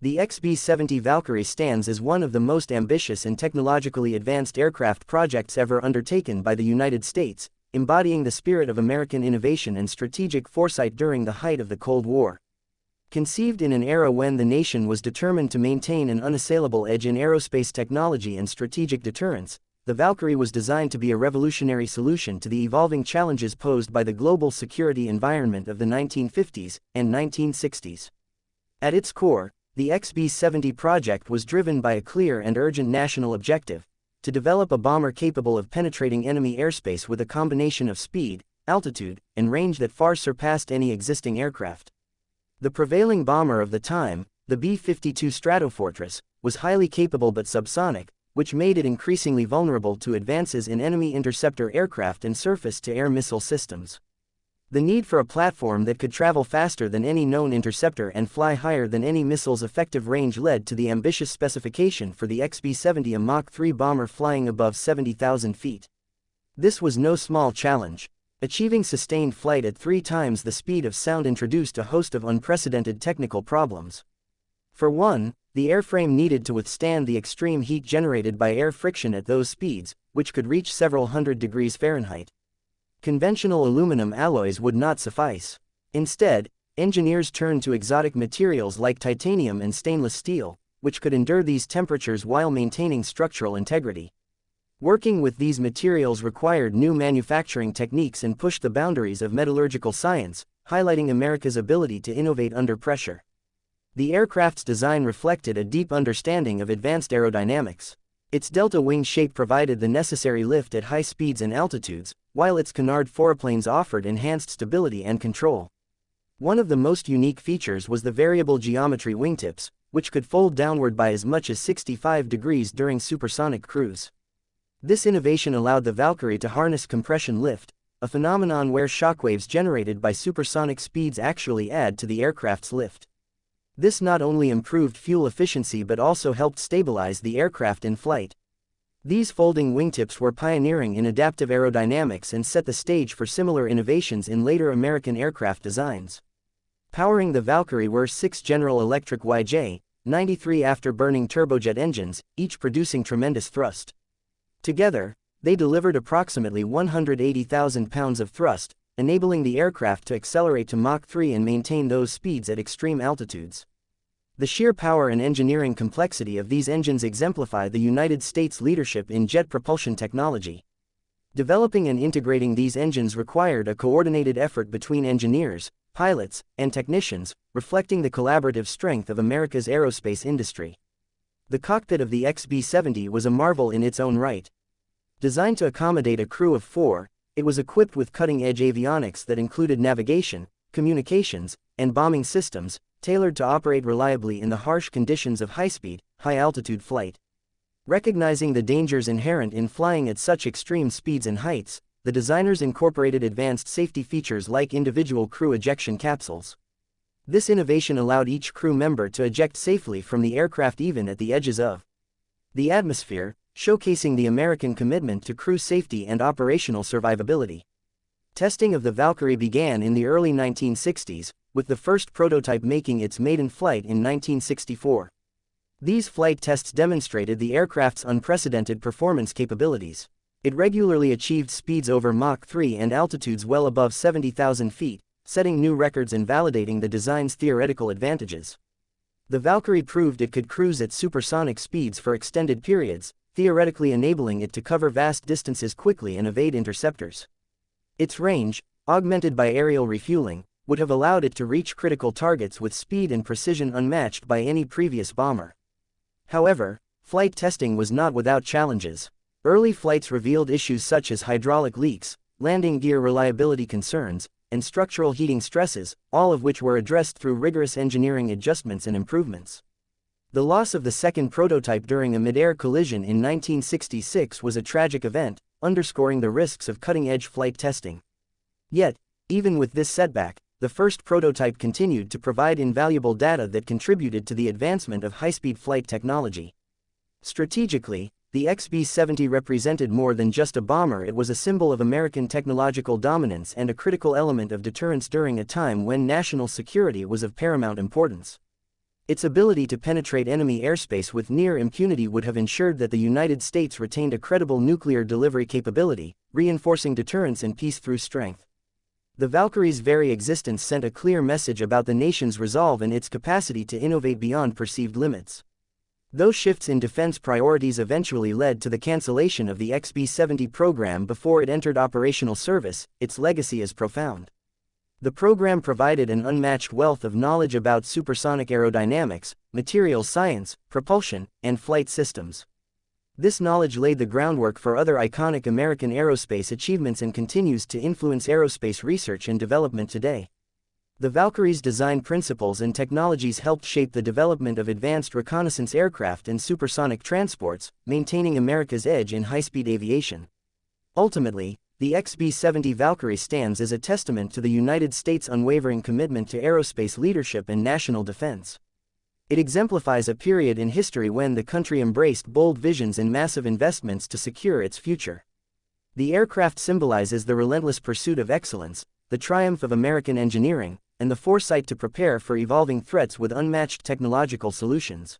The XB-70 Valkyrie stands as one of the most ambitious and technologically advanced aircraft projects ever undertaken by the United States, embodying the spirit of American innovation and strategic foresight during the height of the Cold War. Conceived in an era when the nation was determined to maintain an unassailable edge in aerospace technology and strategic deterrence, the Valkyrie was designed to be a revolutionary solution to the evolving challenges posed by the global security environment of the 1950s and 1960s. At its core, the XB-70 project was driven by a clear and urgent national objective: to develop a bomber capable of penetrating enemy airspace with a combination of speed, altitude, and range that far surpassed any existing aircraft. The prevailing bomber of the time, the B-52 Stratofortress, was highly capable but subsonic, which made it increasingly vulnerable to advances in enemy interceptor aircraft and surface-to-air missile systems. The need for a platform that could travel faster than any known interceptor and fly higher than any missile's effective range led to the ambitious specification for the XB-70, a Mach 3 bomber flying above 70,000 feet. This was no small challenge. Achieving sustained flight at 3 times the speed of sound introduced a host of unprecedented technical problems. For one, the airframe needed to withstand the extreme heat generated by air friction at those speeds, which could reach several hundred degrees Fahrenheit. Conventional aluminum alloys would not suffice. Instead, engineers turned to exotic materials like titanium and stainless steel, which could endure these temperatures while maintaining structural integrity. Working with these materials required new manufacturing techniques and pushed the boundaries of metallurgical science, highlighting America's ability to innovate under pressure. The aircraft's design reflected a deep understanding of advanced aerodynamics. Its delta wing shape provided the necessary lift at high speeds and altitudes, while its canard foreplanes offered enhanced stability and control. One of the most unique features was the variable geometry wingtips, which could fold downward by as much as 65 degrees during supersonic cruise. This innovation allowed the Valkyrie to harness compression lift, a phenomenon where shockwaves generated by supersonic speeds actually add to the aircraft's lift. This not only improved fuel efficiency but also helped stabilize the aircraft in flight. These folding wingtips were pioneering in adaptive aerodynamics and set the stage for similar innovations in later American aircraft designs. Powering the Valkyrie were 6 General Electric YJ-93 afterburning turbojet engines, each producing tremendous thrust. Together, they delivered approximately 180,000 pounds of thrust, enabling the aircraft to accelerate to Mach 3 and maintain those speeds at extreme altitudes. The sheer power and engineering complexity of these engines exemplify the United States' leadership in jet propulsion technology. Developing and integrating these engines required a coordinated effort between engineers, pilots, and technicians, reflecting the collaborative strength of America's aerospace industry. The cockpit of the XB-70 was a marvel in its own right. Designed to accommodate a crew of 4, it was equipped with cutting-edge avionics that included navigation, communications, and bombing systems, tailored to operate reliably in the harsh conditions of high-speed, high-altitude flight. Recognizing the dangers inherent in flying at such extreme speeds and heights, the designers incorporated advanced safety features like individual crew ejection capsules. This innovation allowed each crew member to eject safely from the aircraft even at the edges of the atmosphere, showcasing the American commitment to crew safety and operational survivability. Testing of the Valkyrie began in the early 1960s, with the first prototype making its maiden flight in 1964. These flight tests demonstrated the aircraft's unprecedented performance capabilities. It regularly achieved speeds over Mach 3 and altitudes well above 70,000 feet, setting new records and validating the design's theoretical advantages. The Valkyrie proved it could cruise at supersonic speeds for extended periods, theoretically enabling it to cover vast distances quickly and evade interceptors. Its range, augmented by aerial refueling, would have allowed it to reach critical targets with speed and precision unmatched by any previous bomber. However, flight testing was not without challenges. Early flights revealed issues such as hydraulic leaks, landing gear reliability concerns, and structural heating stresses, all of which were addressed through rigorous engineering adjustments and improvements. The loss of the second prototype during a mid-air collision in 1966 was a tragic event, underscoring the risks of cutting-edge flight testing. Yet, even with this setback, the first prototype continued to provide invaluable data that contributed to the advancement of high-speed flight technology. Strategically, the XB-70 represented more than just a bomber. It was a symbol of American technological dominance and a critical element of deterrence during a time when national security was of paramount importance. Its ability to penetrate enemy airspace with near impunity would have ensured that the United States retained a credible nuclear delivery capability, reinforcing deterrence and peace through strength. The Valkyrie's very existence sent a clear message about the nation's resolve and its capacity to innovate beyond perceived limits. Those shifts in defense priorities eventually led to the cancellation of the XB-70 program before it entered operational service. Its legacy is profound. The program provided an unmatched wealth of knowledge about supersonic aerodynamics, materials science, propulsion, and flight systems. This knowledge laid the groundwork for other iconic American aerospace achievements and continues to influence aerospace research and development today. The Valkyrie's design principles and technologies helped shape the development of advanced reconnaissance aircraft and supersonic transports, maintaining America's edge in high-speed aviation. Ultimately, the XB-70 Valkyrie stands as a testament to the United States' unwavering commitment to aerospace leadership and national defense. It exemplifies a period in history when the country embraced bold visions and massive investments to secure its future. The aircraft symbolizes the relentless pursuit of excellence, the triumph of American engineering, and the foresight to prepare for evolving threats with unmatched technological solutions.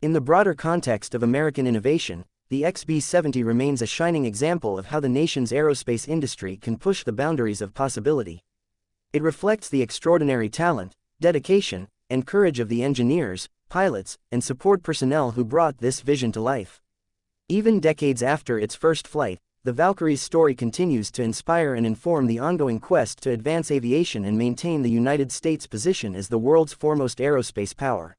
In the broader context of American innovation, the XB-70 remains a shining example of how the nation's aerospace industry can push the boundaries of possibility. It reflects the extraordinary talent, dedication, and courage of the engineers, pilots, and support personnel who brought this vision to life. Even decades after its first flight, the Valkyrie's story continues to inspire and inform the ongoing quest to advance aviation and maintain the United States' position as the world's foremost aerospace power.